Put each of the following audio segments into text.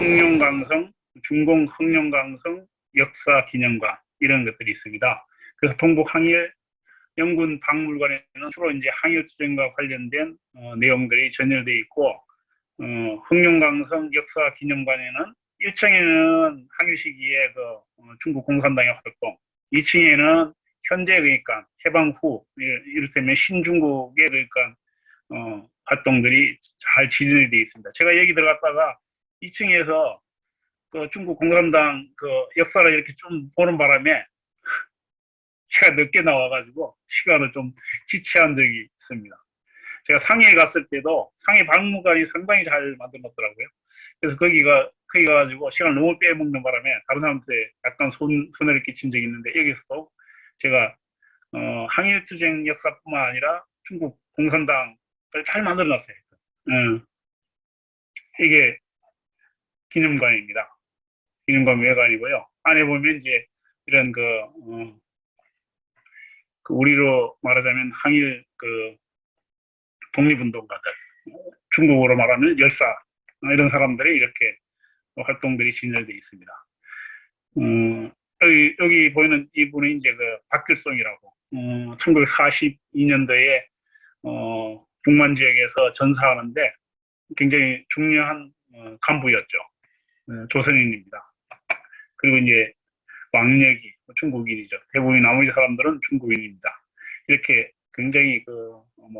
흑룡강성, 중공 흑룡강성 역사기념관 이런 것들이 있습니다. 그래서 동북항일 영군 박물관에는 주로 이제 항일투쟁과 관련된 내용들이 전열되어 있고, 흑룡강성 역사기념관에는 1층에는 항일 시기에 중국 공산당의 활동, 2층에는 현재 그러니까 해방 후 이를테면 신중국의 그러니까 활동들이 잘 진열이 되어 있습니다. 제가 여기 들어갔다가 2층에서 그 중국 공산당 그 역사를 이렇게 좀 보는 바람에 제가 늦게 나와가지고 시간을 좀 지체한 적이 있습니다. 제가 상해에 갔을 때도 상해 박물관이 상당히 잘 만들었더라고요. 그래서 거기 가가지고 시간을 너무 빼먹는 바람에 다른 사람한테 약간 손해를 끼친 적이 있는데, 여기서도 제가 항일투쟁 역사뿐만 아니라 중국 공산당을 잘 만들어놨어요. 이게 기념관입니다. 기념관 외관이고요. 안에 보면 이제 이런 우리로 말하자면 항일 독립운동가들, 중국어로 말하면 열사, 이런 사람들이 이렇게 활동들이 진열되어 있습니다. 여기 보이는 이분이 이제 박길송이라고, 1942년도에 북만 지역에서 전사하는데 굉장히 중요한 간부였죠. 조선인입니다. 그리고 이제 왕력이 중국인이죠. 대부분 나머지 사람들은 중국인입니다. 이렇게 굉장히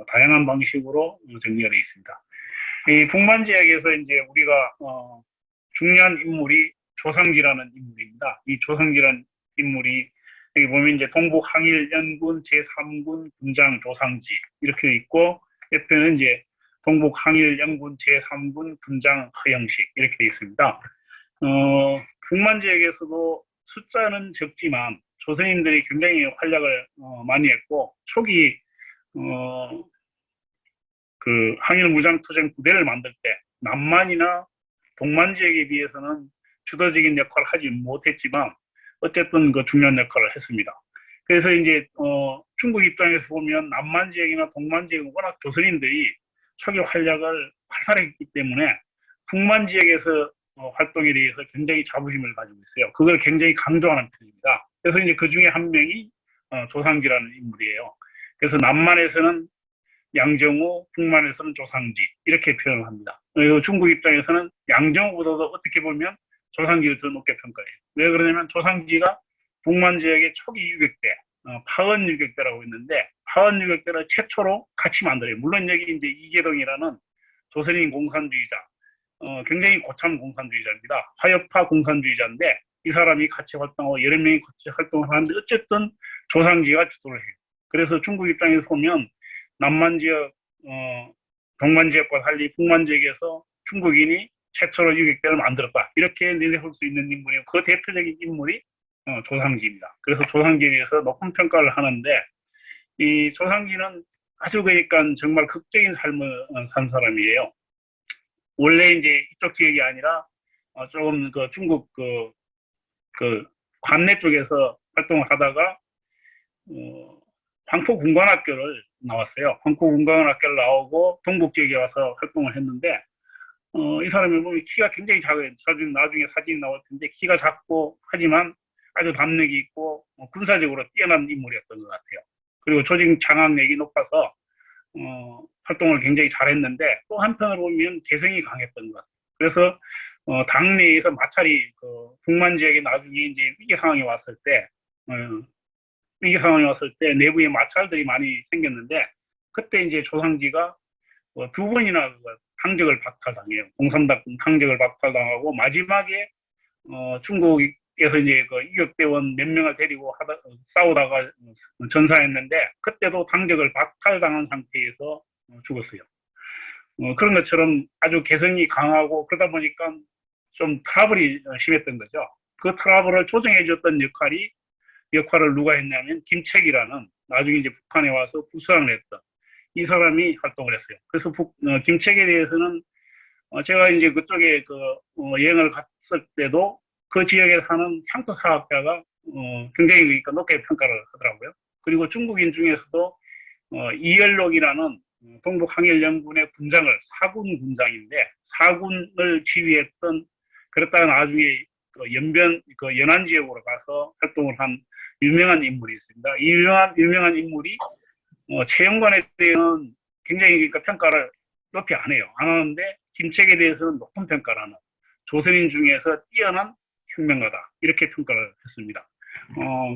다양한 방식으로 정리가 되어 있습니다. 이 북만 지역에서 이제 우리가 중요한 인물이 조상지라는 인물입니다. 이 조상지라는 인물이 여기 보면 이제 동북항일연군 제3군 군장 조상지 이렇게 되어 있고, 옆에는 이제 동북항일연군 제3군 군장 허영식 이렇게 되어 있습니다. 북만 지역에서도 숫자는 적지만 조선인들이 굉장히 활약을 많이 했고, 초기 항일무장투쟁 부대를 만들 때 남만이나 동만 지역에 비해서는 주도적인 역할을 하지 못했지만 어쨌든 중요한 역할을 했습니다. 그래서 이제 중국 입장에서 보면 남만 지역이나 동만 지역은 워낙 조선인들이 초기 활약을 활발했기 때문에 북만 지역에서 활동에 대해서 굉장히 자부심을 가지고 있어요. 그걸 굉장히 강조하는 편입니다. 그래서 이제 그 중에 한 명이 조상지라는 인물이에요. 그래서 남만에서는 양정호, 북만에서는 조상지 이렇게 표현을 합니다. 그리고 중국 입장에서는 양정호보다도 어떻게 보면 조상지를 더 높게 평가해요. 왜 그러냐면 조상지가 북만 지역의 초기 유격대, 파원 유격대라고 있는데, 파원 유격대를 최초로 같이 만들어요. 물론 여기 이제 이계동이라는 조선인 공산주의자, 굉장히 고참 공산주의자입니다. 화역파 공산주의자인데 이 사람이 같이 활동하고 여러 명이 같이 활동을 하는데 어쨌든 조상지가 주도를 해요. 그래서 중국 입장에서 보면 남만 지역, 동만 지역과 달리 북만 지역에서 중국인이 최초로 유격대를 만들었다, 이렇게 내세울 수 있는 인물이고, 그 대표적인 인물이 조상지입니다. 그래서 조상지에 대해서 높은 평가를 하는데, 이 조상지는 아주 그러니까 정말 극적인 삶을 산 사람이에요. 원래 이제 이쪽 지역이 아니라 조금 중국 관내 쪽에서 활동을 하다가 황포군관학교를 나왔어요. 황포군관학교를 나오고 동북 지역에 와서 활동을 했는데, 이 사람이 보면 키가 굉장히 작아요. 나중에 사진이 나올 텐데 키가 작고 하지만 아주 담력이 있고 군사적으로 뛰어난 인물이었던 것 같아요. 그리고 조직 장악력이 높아서 활동을 굉장히 잘했는데, 또 한편으로 보면 개성이 강했던 것 같아요. 그래서 당내에서 마찰이 북만 지역에 나중에 이제 위기 상황이 왔을 때 내부에 마찰들이 많이 생겼는데, 그때 이제 조상지가 두 번이나 당적을 박탈당해요. 공산당 당적을 박탈당하고, 마지막에 중국에서 이제 유격대원 몇 명을 데리고 싸우다가 전사했는데, 그때도 당적을 박탈당한 상태에서 죽었어요. 그런 것처럼 아주 개성이 강하고 그러다 보니까 좀 트러블이 심했던 거죠. 그 트러블을 조정해줬던 역할을 누가 했냐면 김책이라는, 나중에 이제 북한에 와서 부수장을 했던 이 사람이 활동을 했어요. 그래서 김책에 대해서는 제가 이제 그쪽에 여행을 갔을 때도 그 지역에 사는 향토 사학자가 굉장히 그러니까 높게 평가를 하더라고요. 그리고 중국인 중에서도 이열록이라는 동북항일연군의 군장을, 사군 군장인데 사군을 지휘했던 그랬다가 나중에 연안 지역으로 가서 활동을 한 유명한 인물이 있습니다. 이 유명한 인물이 채용관에 대해서는 굉장히 그러니까 평가를 높이 안 해요. 안 하는데 김책에 대해서는 높은 평가를 하는 조선인 중에서 뛰어난 혁명가다 이렇게 평가를 했습니다.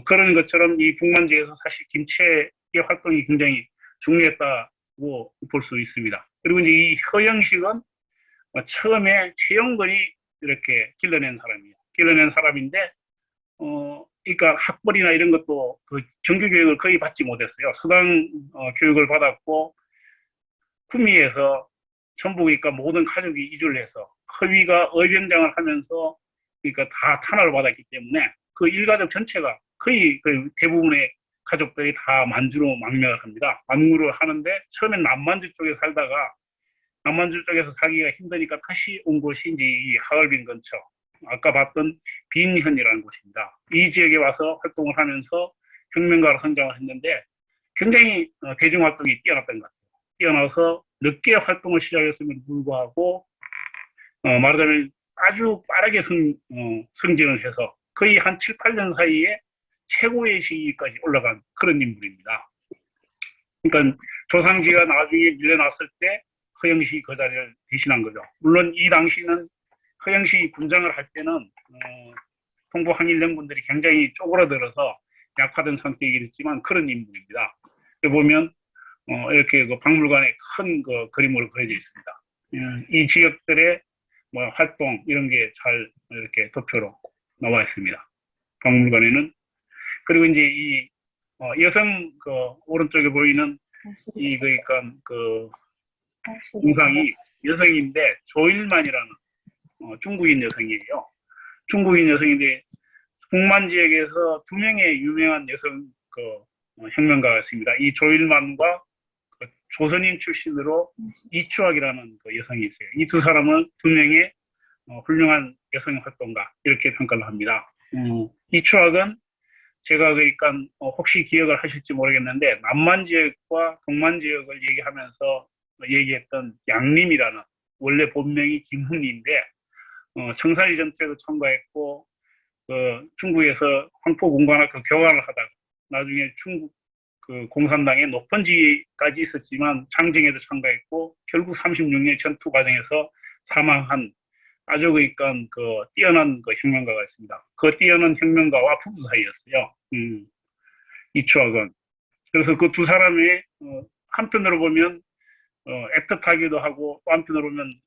그런 것처럼 이 북만지에서 사실 김책의 활동이 굉장히 중요했다고 볼 수 있습니다. 그리고 이제 이 허영식은 처음에 채용권이 이렇게 길러낸 사람이에요. 길러낸 사람인데 그러니까 학벌이나 이런 것도 그 정규 교육을 거의 받지 못했어요. 서당 교육을 받았고 구미에서 전부 그러니까 모든 가족이 이주를 해서 허위가 의병장을 하면서 그러니까 다 탄압을 받았기 때문에 그 일가족 전체가 거의 그 대부분의 가족들이 다 만주로 망명을 합니다. 망명을 하는데 처음엔 남만주 쪽에 살다가 남만주 쪽에서 살기가 힘드니까 다시 온 곳이 이제 이 하얼빈 근처 아까 봤던 빈현이라는 곳입니다. 이 지역에 와서 활동을 하면서 혁명가로 성장을 했는데 굉장히 대중활동이 뛰어났던 것 같아요. 뛰어나서 늦게 활동을 시작했음에도 불구하고 말하자면 아주 빠르게 승진을 해서 거의 한 7, 8년 사이에 최고의 시기까지 올라간 그런 인물입니다. 그러니까 조상지가 나중에 밀려났을 때 허영식이 그 자리를 대신한 거죠. 물론 이 당시는 허영식이 군장을 할 때는 동부 항일연군들이 굉장히 쪼그라들어서 약화된 상태이긴 했지만 그런 인물입니다. 보면 이렇게 그 박물관에 큰 그 그림으로 그려져 있습니다. 이 지역들의 뭐 활동 이런 게 잘 이렇게 도표로 나와 있습니다. 박물관에는. 그리고 이제 이 여성 그 오른쪽에 보이는 이 그러니까 그 동상이 여성인데 조일만이라는 중국인 여성이에요. 중국인 여성인데 북만 지역에서 두 명의 유명한 여성 혁명가가 있습니다. 이 조일만과 조선인 출신으로 이추학이라는 여성이 있어요. 이 두 사람은 두 명의 훌륭한 여성 활동가 이렇게 평가를 합니다. 이추학은 제가 그러니까 혹시 기억을 하실지 모르겠는데 남만 지역과 동만 지역을 얘기하면서 얘기했던 양림이라는 원래 본명이 김훈리인데 청산리 전투에도 참가했고 중국에서 황포공관학교 교관을 하다가 나중에 중국 공산당의 높은 지위까지 있었지만 장정에도 참가했고 결국 36년 전투 과정에서 사망한 아주 그러니까 뛰어난 혁명가가 있습니다. 그 뛰어난 혁명가와 부부 사이였어요. 이추학은. 그래서 그 두 사람의 한편으로 보면 애틋하기도 하고 또 한편으로 보면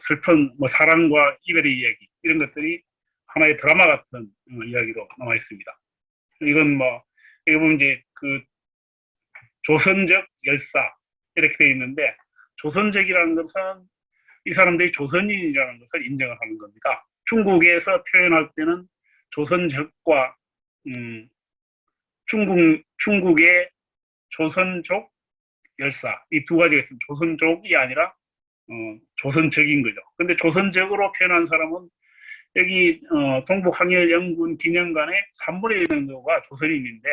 슬픈 사랑과 이별의 이야기 이런 것들이 하나의 드라마 같은 이야기로 남아 있습니다. 이건 여기 보면 이제 조선적 열사 이렇게 되어 있는데 조선적이라는 것은 이 사람들이 조선인이라는 것을 인정을 하는 겁니다. 중국에서 표현할 때는 조선적과 중국의 조선족 열사 이 두 가지가 있습니다. 조선족이 아니라 조선적인 거죠. 근데 조선적으로 표현한 사람은 여기 동북항일연군 기념관에 3분의 1 정도가 조선인인데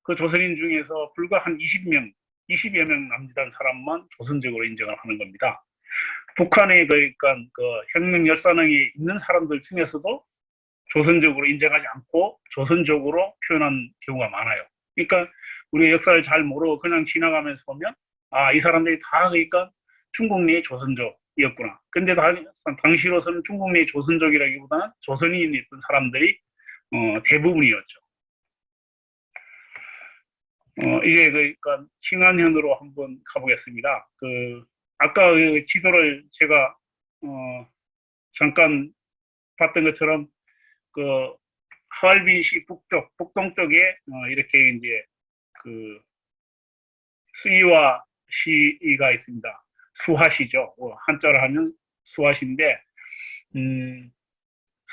그 조선인 중에서 불과 한 20여 명 남짓한 사람만 조선적으로 인정을 하는 겁니다. 북한의 그러니까 혁명 열사능이 있는 사람들 중에서도 조선적으로 인정하지 않고 조선적으로 표현한 경우가 많아요. 그러니까 우리가 역사를 잘 모르고 그냥 지나가면서 보면 이 사람들이 다 그러니까 중국 내의 조선족이었구나. 근데 당시로서는 중국 내의 조선족이라기보다는 조선인이 있던 사람들이 대부분이었죠. 이제 그러니까 칭안현으로 한번 가보겠습니다. 아까 지도를 제가 잠깐 봤던 것처럼 하얼빈시 북동쪽에 이렇게 이제 수이와 시가 있습니다. 수하시죠. 한자로 하면 수하시인데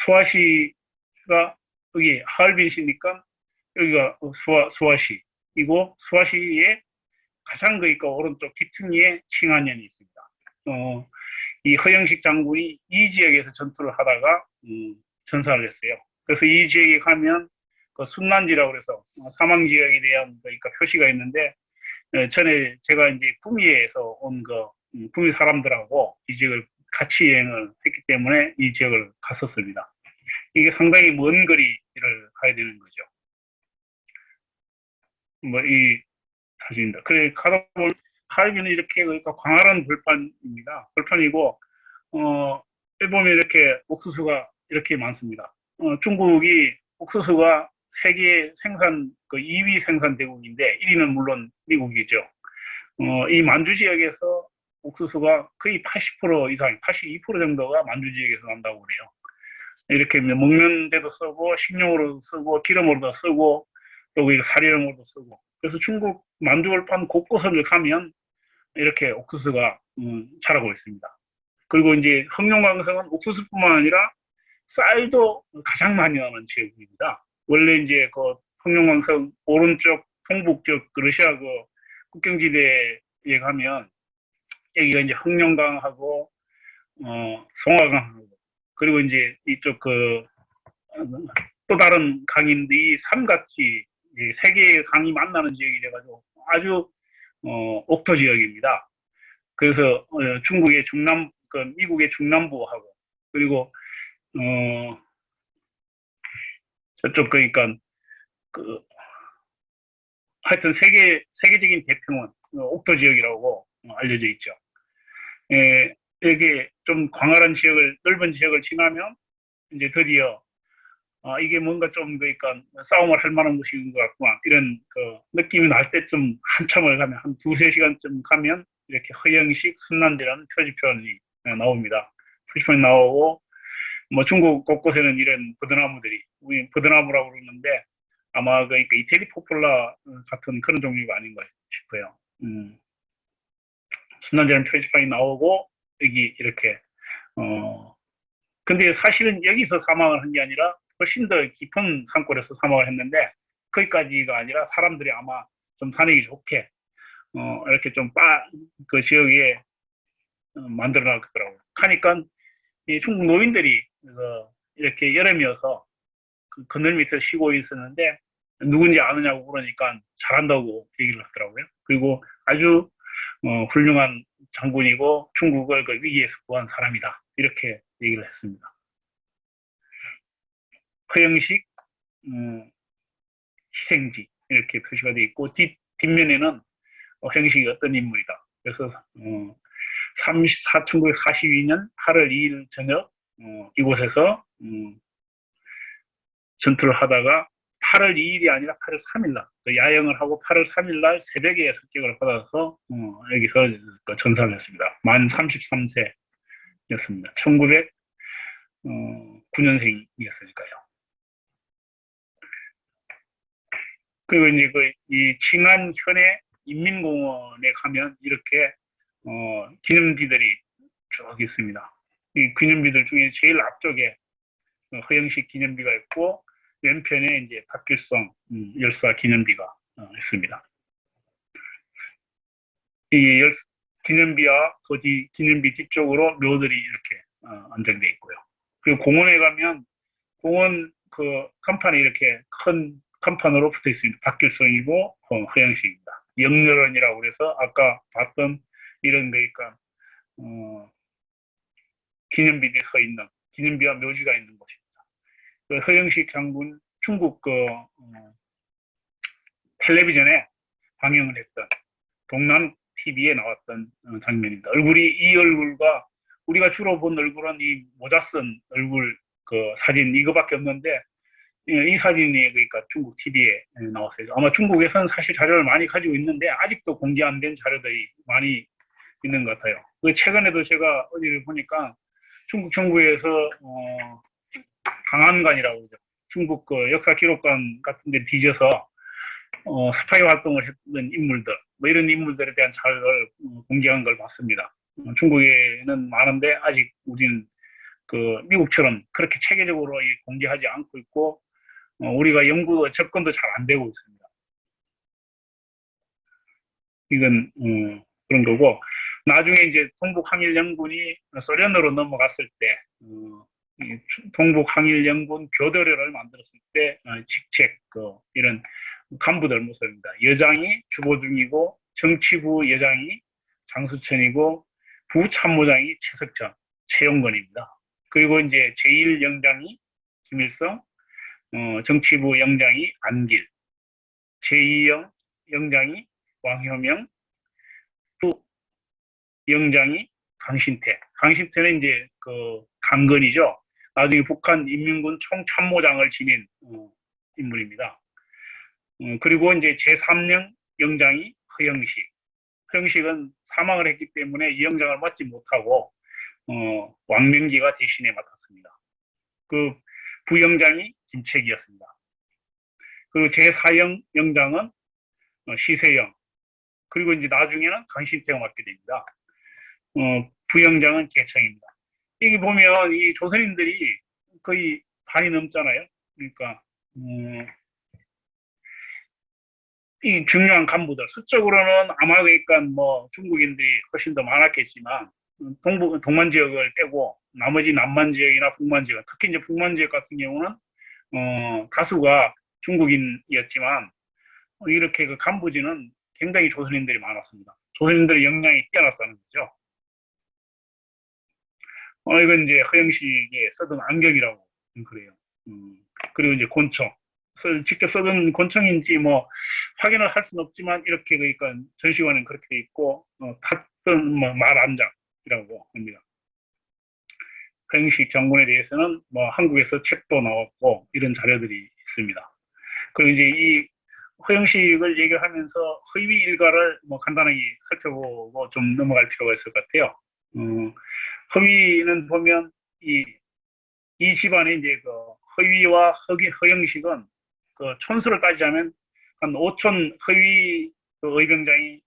수하시가 여기 하얼빈시니까 여기가 수하시이고 수하시의 가장 그러니까 오른쪽 기퉁이에 칭안현이 있습니다. 이 허영식 장군이 이 지역에서 전투를 하다가 전사를 했어요. 그래서 이 지역에 가면 순난지라고 그래서 사망 지역에 대한 그러니까 표시가 있는데 전에 제가 이제 구미에서 온 구미 사람들하고 이 지역을 같이 여행을 했기 때문에 이 지역을 갔었습니다. 이게 상당히 먼 거리를 가야 되는 거죠. 뭐 이 사진입니다. 그래 가다 보면 하이비는 이렇게 그러니까 광활한 벌판입니다. 벌판이고 보면 이렇게 옥수수가 이렇게 많습니다. 중국이 옥수수가 세계 생산 그 2위 생산 대국인데 1위는 물론 미국이죠. 이 만주 지역에서 옥수수가 거의 80% 이상, 82% 정도가 만주 지역에서 난다고 그래요. 이렇게 먹는 데도 쓰고 식용으로도 쓰고 기름으로도 쓰고 또 사료용으로도 쓰고 그래서 중국 만주벌판 곳곳을 가면 이렇게 옥수수가 자라고 있습니다. 그리고 이제 흑룡강성은 옥수수뿐만 아니라 쌀도 가장 많이 나는 지역입니다. 원래 이제 그 흑룡강성 오른쪽 동북쪽 러시아 그 국경지대에 가면 여기가 이제 흑룡강하고 송화강하고 그리고 이제 이쪽 그 또 다른 강인데 이 산같이 세 개의 강이 만나는 지역이 돼가지고 아주 옥토 지역입니다. 그래서 중국의 중남, 그 미국의 중남부하고 그리고 저쪽 그러니까 그 하여튼 세계적인 대평원 옥토 지역이라고 알려져 있죠. 이게 좀 광활한 지역을 넓은 지역을 지나면 이제 드디어 이게 뭔가 좀 그러니까 싸움을 할 만한 곳인 것 같구나 이런 그 느낌이 날 때쯤 한참을 가면 한 두세 시간쯤 가면 이렇게 허영식 순난대라는 표지편이 나옵니다. 표지편이 나오고 뭐 중국 곳곳에는 이런 버드나무들이 우리 버드나무라고 그러는데 아마 그러니까 이태리 포플라 같은 그런 종류가 아닌가 싶어요. 순난대라는 표지판이 나오고 여기 이렇게 근데 사실은 여기서 사망을 한 게 아니라 훨씬 더 깊은 산골에서 사망을 했는데 거기까지가 아니라 사람들이 아마 좀 다니기 좋게 이렇게 좀 그 지역에 만들어 놨더라고요. 하니까 이 중국 노인들이 이렇게 여름이어서 그 그늘 밑에 쉬고 있었는데 누군지 아느냐고 그러니까 잘한다고 얘기를 하더라고요. 그리고 아주 훌륭한 장군이고 중국을 그 위기에서 구한 사람이다. 이렇게 얘기를 했습니다. 허영식 희생지 이렇게 표시가 되어 있고 뒷면에는 허영식이 어떤 인물이다. 그래서 1942년 8월 2일 저녁 이곳에서 전투를 하다가 8월 2일이 아니라 8월 3일 날 야영을 하고 8월 3일 날 새벽에 습격을 받아서 여기서 전사를 했습니다. 만 33세였습니다. 1909년생이었으니까요. 그리고 이제 이 칭안 현해 인민공원에 가면 이렇게 기념비들이 쭉 있습니다. 이 기념비들 중에 제일 앞쪽에 허영식 기념비가 있고 왼편에 이제 박길성 열사 기념비가 있습니다. 이 기념비와 그 기념비 뒤쪽으로 묘들이 이렇게 안정되어 있고요. 그리고 공원에 가면 공원 그 간판이 이렇게 큰 간판으로 붙어 있습니다. 박길성이고 허영식입니다. 영렬원이라고 그래서 아까 봤던 이런 그러니까 기념비들이 서 있는 기념비와 묘지가 있는 곳입니다. 그 허영식 장군 중국 그 텔레비전에 방영을 했던 동남 TV에 나왔던 장면입니다. 이 얼굴과 우리가 주로 본 얼굴은 이 모자 쓴 얼굴 그 사진 이거밖에 없는데 이 사진이 그러니까 중국 TV에 나왔어요. 아마 중국에서는 사실 자료를 많이 가지고 있는데 아직도 공개 안 된 자료들이 많이 있는 것 같아요. 최근에도 제가 어디를 보니까 중국 정부에서 강안관이라고 그러죠. 중국 그 역사 기록관 같은 데 뒤져서 스파이 활동을 했던 인물들, 뭐 이런 인물들에 대한 자료를 공개한 걸 봤습니다. 중국에는 많은데 아직 우리는 그 미국처럼 그렇게 체계적으로 공개하지 않고 있고 우리가 연구 접근도 잘 안 되고 있습니다. 이건 그런 거고 나중에 이제 동북항일연군이 소련으로 넘어갔을 때 동북항일연군 교도료를 만들었을 때 직책 이런 간부들 모습입니다. 여장이 주보중이고 정치부 여장이 장수천이고 부참모장이 최석천 최용건입니다. 그리고 이제 제1영장이 김일성, 정치부 영장이 안길, 제2영장이 왕효명, 영장이 강신태. 강신태는 이제 그 강건이죠. 나중에 북한 인민군 총참모장을 지닌 인물입니다. 그리고 이제 제3령 영장이 허영식. 허영식은 사망을 했기 때문에 이 영장을 맡지 못하고 왕명기가 대신에 맡았습니다. 그 부영장이 김책이었습니다. 그리고 제4영 영장은 시세영. 그리고 이제 나중에는 강신태가 맡게 됩니다. 부영장은 계청입니다. 여기 보면 이 조선인들이 거의 반이 넘잖아요. 그러니까 이 중요한 간부들 수적으로는 아마 그러니까 뭐 중국인들이 훨씬 더 많았겠지만 동만 지역을 빼고 나머지 남만 지역이나 북만 지역, 특히 이제 북만 지역 같은 경우는 다수가 중국인이었지만 이렇게 그 간부진은 굉장히 조선인들이 많았습니다. 조선인들의 역량이 뛰어났다는 거죠. 이건 이제 허영식이 쓰던 안경이라고 그래요. 그리고 이제 권총. 직접 써둔 권총인지 뭐 확인을 할 수는 없지만 이렇게 그러니까 전시관은 그렇게 돼 있고 탔던 뭐 말안장이라고 합니다. 허영식 장군에 대해서는 뭐 한국에서 책도 나왔고 이런 자료들이 있습니다. 그리고 이제 이 허영식을 얘기하면서 허위 일가를 뭐 간단하게 살펴보고 좀 넘어갈 필요가 있을 것 같아요. 허위는 보면 이 집안의 이제 그 허위와 허영식은 그 촌수를 따지자면 한 5천 허위 그 의병장이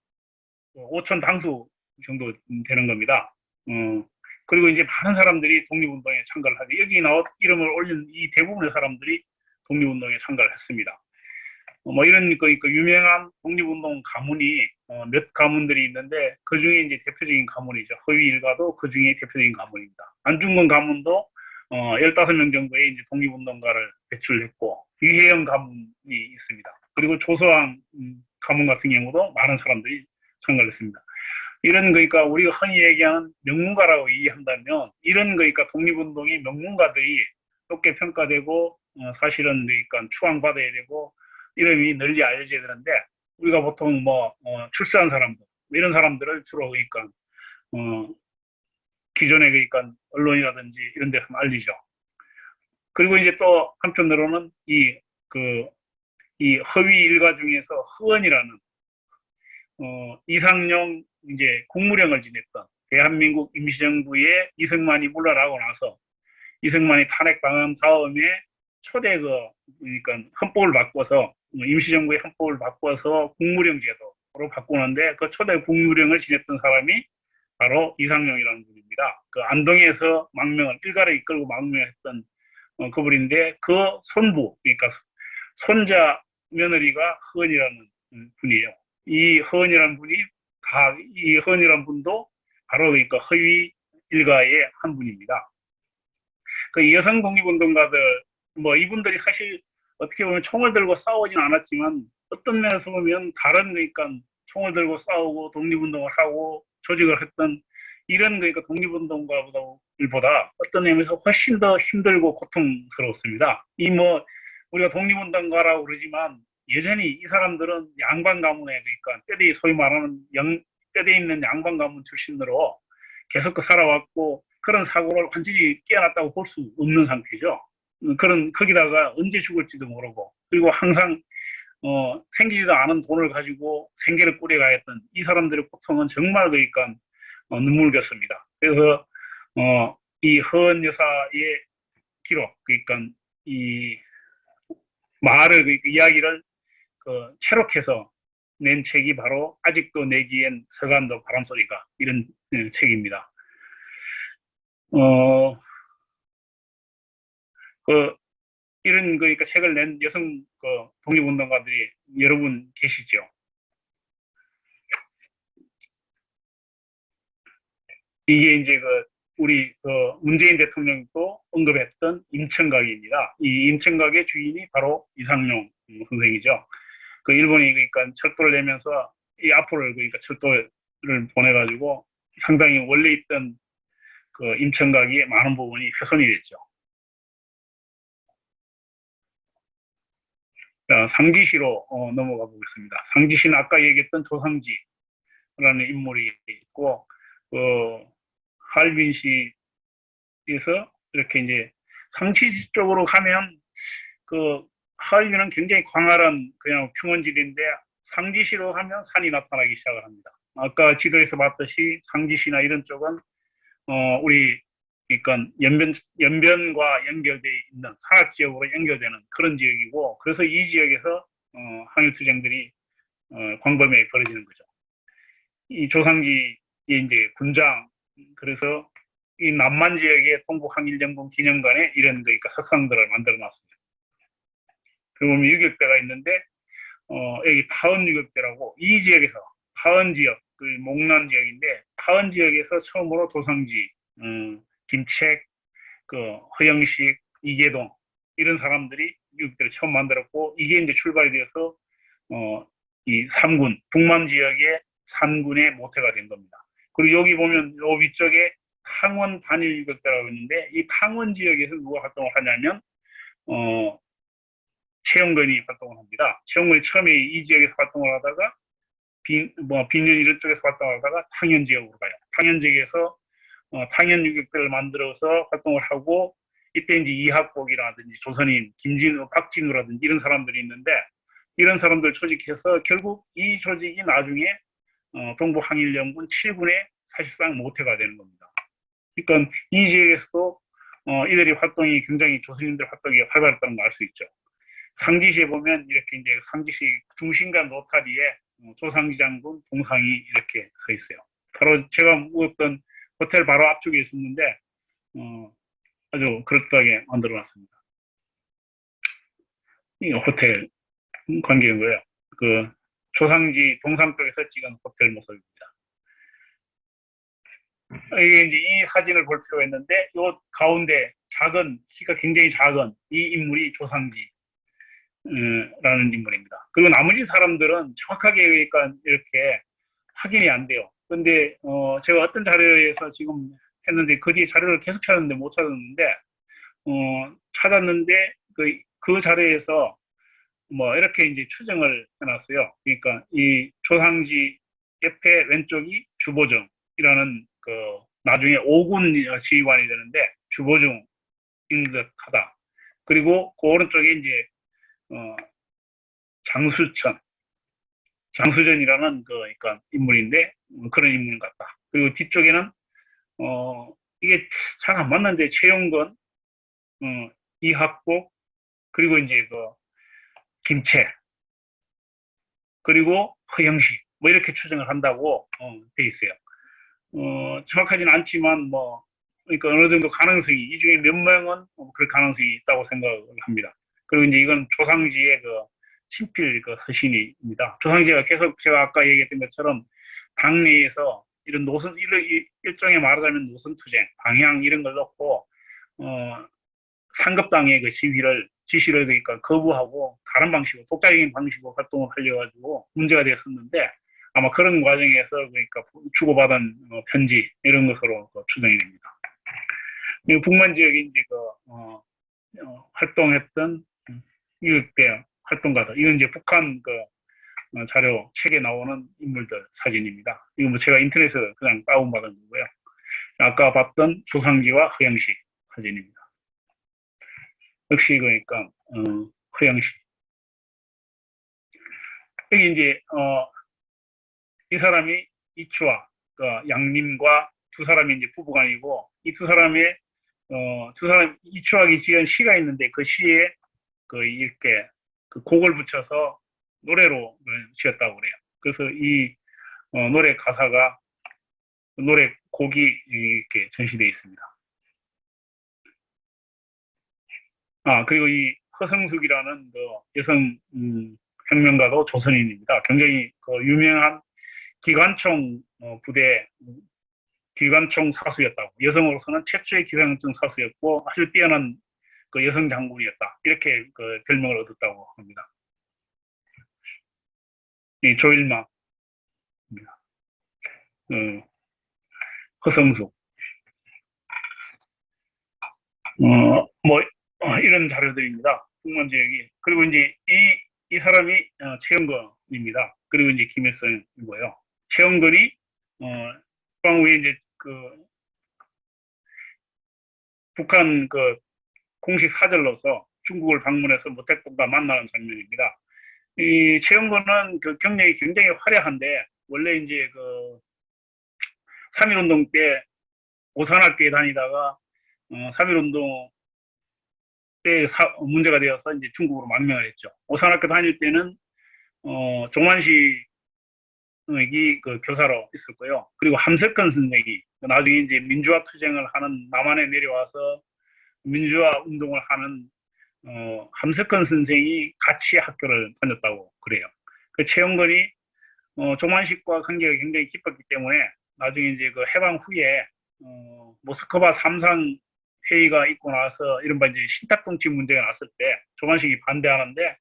5천 당수 정도 되는 겁니다. 그리고 이제 많은 사람들이 독립운동에 참가를 하죠. 여기 이름을 올린 이 대부분의 사람들이 독립운동에 참가를 했습니다. 뭐 이런 그 유명한 독립운동 가문이 몇 가문들이 있는데 그 중에 이제 대표적인 가문이죠. 허위 일가도 그 중에 대표적인 가문입니다. 안중근 가문도 15명 정도의 이제 독립운동가를 배출했고 유해영 가문이 있습니다. 그리고 조서왕 가문 같은 경우도 많은 사람들이 참가를 했습니다. 이런 그러니까 우리가 흔히 얘기하는 명문가라고 이해한다면 이런 그러니까 독립운동의 명문가들이 높게 평가되고 사실은 그러니까 추앙받아야 되고 이름이 널리 알려져야 되는데 우리가 보통 뭐 출세한 사람들 이런 사람들을 주로 그러니까 기존에 그러니까 언론이라든지 이런 데서 알리죠. 그리고 이제 또 한편으로는 이 허위 일가 중에서 허언이라는 이상용 이제 국무령을 지냈던 대한민국 임시정부의 이승만이 물러나고 나서 이승만이 탄핵당한 다음에 초대 그러니까 헌법을 바꿔서 임시정부의 헌법을 바꿔서 국무령 제도로 바꾸는데 그 초대 국무령을 지냈던 사람이 바로 이상용이라는 분입니다. 그 안동에서 망명을 일가를 이끌고 망명했던 그분인데 그 손부 그러니까 손자 며느리가 허은이라는 분이에요. 이 허은이라는 분이 이 허은이라는 분도 바로 그러니까 허위 일가의 한 분입니다. 그 여성 독립운동가들 뭐 이분들이 사실 어떻게 보면 총을 들고 싸우진 않았지만 어떤 면에서 보면 다른 그러니까 총을 들고 싸우고 독립운동을 하고 조직을 했던 이런 그러니까 독립운동가보다 어떤 의미에서 훨씬 더 힘들고 고통스러웠습니다. 이 뭐 우리가 독립운동가라고 그러지만 여전히 이 사람들은 양반 가문에 그러니까 뼈대 소위 말하는 뼈대 있는 양반 가문 출신으로 계속 살아왔고 그런 사고를 완전히 깨어났다고 볼 수 없는 상태죠. 거기다가 언제 죽을지도 모르고 그리고 항상 생기지도 않은 돈을 가지고 생계를 꾸려가야 했던 이 사람들의 고통은 정말 그러니까 눈물겼습니다. 그래서 이 허은 여사의 기록 그러니까 이 말을 그러니까 이야기를 채록해서 낸 책이 바로 아직도 내기엔 서간도 바람소리가 이런 책입니다. 이런 그러니까 책을 낸 여성 독립운동가들이 여러분 계시죠. 이게 이제 우리 문재인 대통령도 언급했던 임청각입니다. 이 임청각의 주인이 바로 이상용 선생이죠. 그 일본이 그러니까 철도를 내면서 이 앞으로 그러니까 철도를 보내가지고 상당히 원래 있던 그 임청각이 많은 부분이 훼손이 됐죠. 자, 상지시로 넘어가 보겠습니다. 상지시는 아까 얘기했던 조상지라는 인물이 있고, 하얼빈시에서 이렇게 이제 상지 쪽으로 가면 하얼빈은 굉장히 광활한 그냥 평원지대인데 상지시로 가면 산이 나타나기 시작을 합니다. 아까 지도에서 봤듯이 상지시나 이런 쪽은 우리 그러니까 연변과 연결되어 있는 산악 지역으로 연결되는 그런 지역이고, 그래서 이 지역에서 항해투쟁들이 광범위하게 벌어지는 거죠. 이 조상지의 이제 군장, 그래서 이 남만 지역의 동북항일연군 기념관에 이런 그러니까 석상들을 만들어 놨습니다. 그리고 보면 유격대가 있는데 여기 파원 유격대라고 이 지역에서 파원 지역, 그 목란 지역인데 파원 지역에서 처음으로 조상지, 김책, 허영식, 이계동 이런 사람들이 유격대를 처음 만들었고, 이게 이제 출발이 되어서 이 3군 북만 지역의 산군의 모태가 된 겁니다. 그리고 여기 보면 요 위쪽에 탕원 단일 유격대라고 있는데 이 탕원 지역에서 누가 활동을 하냐면 최영건이 활동을 합니다. 최영건이 처음에 이 지역에서 활동을 하다가 빈년 이런 쪽에서 활동을 하다가 탕현 지역으로 가요. 탕현 지역에서 탕현 유격대를 만들어서 활동을 하고, 이때 이제 이학복이라든지 조선인 김진우, 박진우라든지 이런 사람들이 있는데 이런 사람들 조직해서 결국 이 조직이 나중에 동북항일연군 7군의 사실상 모태가 되는 겁니다. 그러니까 이 지역에서도 이들의 활동이 굉장히 조선인들 활동이 활발했다는 걸 알 수 있죠. 상지시에 보면 이렇게 이제 상지시 중심가 노타리에 조상지 장군 동상이 이렇게 서 있어요. 바로 제가 묵었던 호텔 바로 앞쪽에 있었는데 아주 그럴듯하게 만들어놨습니다. 이 호텔 관계고요. 그 조상지 동상 쪽에서 찍은 호텔 모습입니다. 이게 이제 이 사진을 볼 필요가 있는데 이 가운데 키가 굉장히 작은 이 인물이 조상지 라는 인물입니다. 그리고 나머지 사람들은 정확하게 그러니까 이렇게 확인이 안 돼요. 근데 제가 어떤 자료에서 지금 했는데 그 뒤에 자료를 계속 찾았는데 못 찾았는데 찾았는데 그 자료에서 뭐 이렇게 이제 추정을 해놨어요. 그러니까 이 조상지 옆에 왼쪽이 주보중이라는 나중에 5군 지휘관이 되는데 주보중인 듯하다. 그리고 그 오른쪽에 이제 장수전이라는 그러니까 인물인데 그런 인물 같다. 그리고 뒤쪽에는 이게 잘 안 맞는데 최용건, 이학복, 그리고 이제 김채, 그리고 허영식 뭐 이렇게 추정을 한다고 돼 있어요. 정확하지는 않지만 그러니까 어느 정도 가능성이 이 중에 몇 명은 그럴 가능성이 있다고 생각을 합니다. 그리고 이제 이건 조상지의 친필 서신입니다. 조상지가 계속 제가 아까 얘기했던 것처럼 당내에서 이런 일종의 말하자면 노선투쟁, 방향 이런 걸 넣고 상급당의 지시를 그러니까 거부하고 다른 방식으로 독자적인 방식으로 활동을 하려 가지고 문제가 되었었는데 아마 그런 과정에서 그러니까 주고받은 편지 이런 것으로 추정이 됩니다. 그리고 북만 지역에 이제 활동했던 유격대 활동가들, 이건 이제 북한 자료 책에 나오는 인물들 사진입니다. 이거 뭐 제가 인터넷에서 그냥 다운받은 거고요. 아까 봤던 조상지와 허영식 사진입니다. 역시 그러니까 허영식. 여기 이제 이 사람이 이추와 양림과 두 사람이 이제 부부간이고 이 두 사람의 이추하기 지은 시가 있는데 그 시에 이렇게 곡을 붙여서 노래로 지었다고 그래요. 그래서 이 노래 가사가 노래 곡이 이렇게 전시되어 있습니다. 그리고 이 허성숙이라는 여성 혁명가도 조선인입니다. 굉장히 유명한 기관총 부대 기관총 사수였다고, 여성으로서는 최초의 기관총 사수였고 아주 뛰어난 여성 장군이었다, 이렇게 별명을 얻었다고 합니다. 이 조일망, 허성숙. 뭐, 이런 자료들입니다. 북만 지역이. 그리고 이제 이 사람이 최영건입니다. 그리고 이제 김일성이고요. 최영건이, 국방 후에 이제 북한 공식 사절로서 중국을 방문해서 모택동과 만나는 장면입니다. 이 최영건은 경력이 굉장히 화려한데, 원래 이제 3.1운동 때 오산학교에 다니다가, 3.1운동 때 문제가 되어서 이제 중국으로 망명을 했죠. 오산학교 다닐 때는, 종환식이 교사로 있었고요. 그리고 함석헌 선생이 나중에 이제 민주화 투쟁을 하는 남한에 내려와서 민주화 운동을 하는 함석헌 선생이 같이 학교를 다녔다고 그래요. 최영건이 종만식과 관계가 굉장히 깊었기 때문에 나중에 이제 해방 후에 모스크바 삼상 회의가 있고 나서 이른바 이제 신탁정치 문제가 났을 때 종만식이 반대하는데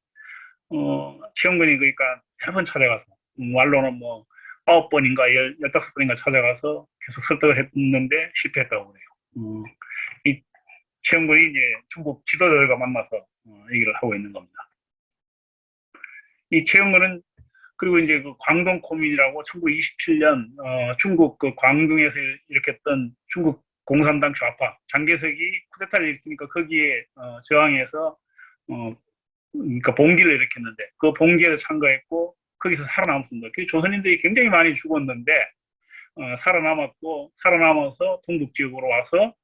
최영건이 그러니까 여러 번 찾아가서 말로는 뭐 9번인가 15번인가 찾아가서 계속 설득을 했는데 실패했다고 그래요. 이 최영건이 이제 중국 지도자들과 만나서 얘기를 하고 있는 겁니다. 이 최영건은 그리고 이제 광동 코민이라고 1927년 중국 광둥에서 일으켰던 중국 공산당 좌파 장개석이 쿠데타를 일으키니까 거기에 저항해서 그러니까 봉기를 일으켰는데 그 봉기에 참가했고 거기서 살아남았습니다. 그 조선인들이 굉장히 많이 죽었는데 살아남아서 동북 지역으로 와서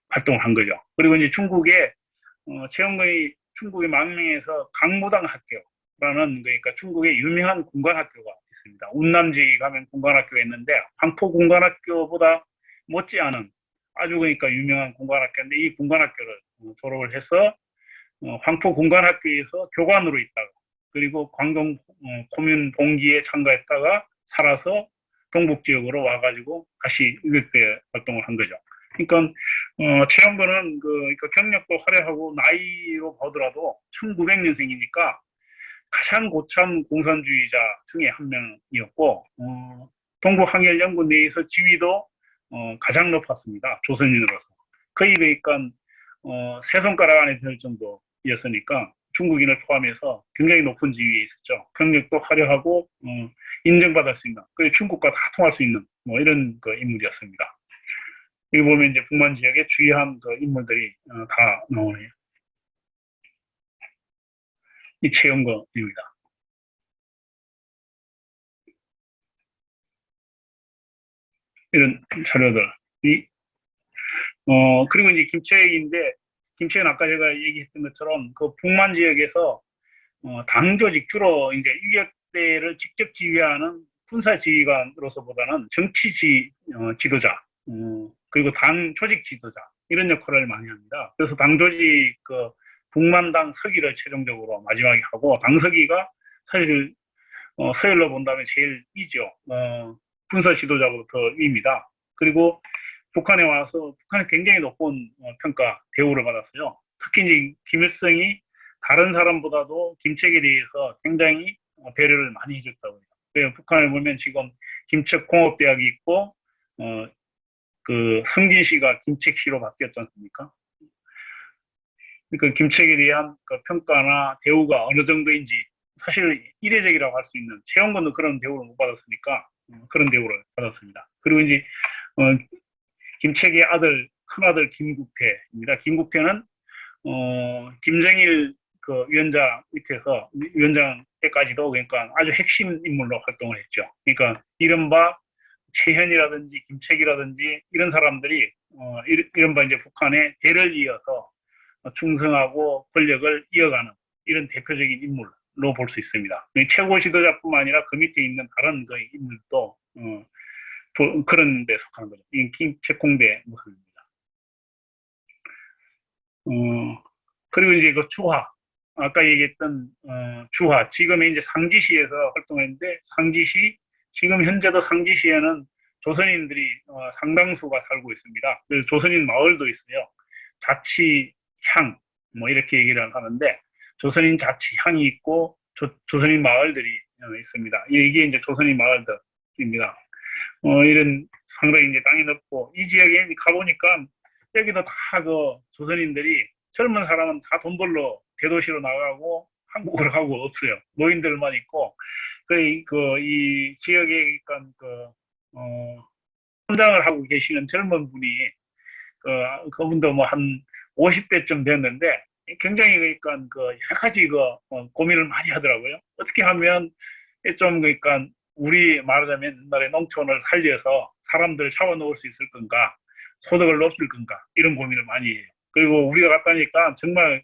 활동을 한 거죠. 그리고 이제 중국에 최영건이 중국의 망명해서 강무당 학교라는 그러니까 중국의 유명한 군관학교가 있습니다. 운남지에 가면 군관학교가 있는데 황포 군관학교보다 못지않은 아주 그러니까 유명한 군관학교인데 이 군관학교를 졸업을 해서 황포 군관학교에서 교관으로 있다가 그리고 광동 코민 봉기에 참가했다가 살아서 동북 지역으로 와가지고 다시 의격대 활동을 한 거죠. 그러니까 최영건은 경력도 화려하고 나이로 보더라도 1900년생이니까 가장 고참 공산주의자 중에 한 명이었고 동북항일연구 내에서 지위도 가장 높았습니다. 조선인으로서 거의 그러니까 세 손가락 안에 들 정도였으니까 중국인을 포함해서 굉장히 높은 지위에 있었죠. 경력도 화려하고 인정받을 수 있는 그리고 중국과 다 통할 수 있는 뭐 이런 인물이었습니다. 여기 보면 이제 북만 지역의 주요한 인물들이 다 나오네요. 이 최영건입니다. 이런 자료들이 그리고 이제 김책인데 김책은 아까 제가 얘기했던 것처럼 북만 지역에서 당 조직 주로 이제 유격대를 직접 지휘하는 군사 지휘관으로서보다는 정치 지도자 그리고 당 조직 지도자 이런 역할을 많이 합니다. 그래서 당 조직 북만당 서기를 최종적으로 마지막에 하고 당서기가 사실 서열로 본다면 제일 위죠. 군사 지도자부터 위입니다. 그리고 북한에 와서 북한에 굉장히 높은 평가 대우를 받았어요. 특히 이제 김일성이 다른 사람보다도 김책에 대해서 굉장히 배려를 많이 해줬다고 해요. 북한을 보면 지금 김책공업대학이 있고 성진시가 김책시로 바뀌었지 않습니까? 그러니까 김책에 대한 평가나 대우가 어느 정도인지 사실 이례적이라고 할 수 있는 최영건도 그런 대우를 못 받았으니까 그런 대우를 받았습니다. 그리고 이제 김책의 큰아들 김국태입니다. 김국태는 김정일 위원장 밑에서 위원장 때까지도 그러니까 아주 핵심 인물로 활동을 했죠. 그러니까 이른바 최현이라든지 김책이라든지 이런 사람들이 이른바 이제 북한의 대를 이어서 충성하고 권력을 이어가는 이런 대표적인 인물로 볼 수 있습니다. 최고 지도자뿐만 아니라 그 밑에 있는 다른 인물도 그런 데 속하는 거죠. 이 김책공대 모습입니다. 그리고 이제 주화 아까 얘기했던 주화 지금의 이제 상지시에서 활동했는데 상지시 지금 현재도 상지시에는 조선인들이 상당수가 살고 있습니다. 그래서 조선인 마을도 있어요. 자치향 뭐 이렇게 얘기를 하는데 조선인 자치향이 있고 조선인 마을들이 있습니다. 이게 이제 조선인 마을들입니다. 이런 상당히 이제 땅이 넓고 이 지역에 가보니까 여기도 다 그 조선인들이 젊은 사람은 다 돈 벌러 대도시로 나가고 한국으로 가고 없어요. 노인들만 있고 이 지역에 그러니까 선장을 하고 계시는 젊은 분이 그분도 뭐 한 50대쯤 됐는데 굉장히 그러니까 여러 가지 고민을 많이 하더라고요. 어떻게 하면 좀 그러니까 우리 말하자면 옛날에 농촌을 살려서 사람들 잡아놓을 수 있을 건가, 소득을 높일 건가 이런 고민을 많이 해요. 그리고 우리가 갔다니까 정말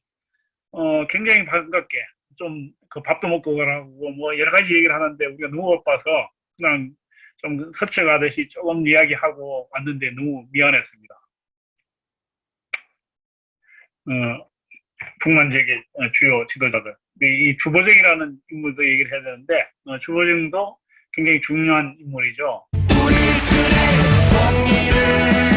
굉장히 반갑게 좀 그 밥도 먹고 가라고 뭐 여러 가지 얘기를 하는데 우리가 너무 바빠서 그냥 좀 스쳐가듯이 조금 이야기하고 왔는데 너무 미안했습니다. 어, 북만지역의 주요 지도자들. 이 주보정이라는 인물도 얘기를 해야 되는데, 주보정도 굉장히 중요한 인물이죠. 우리들의 통일을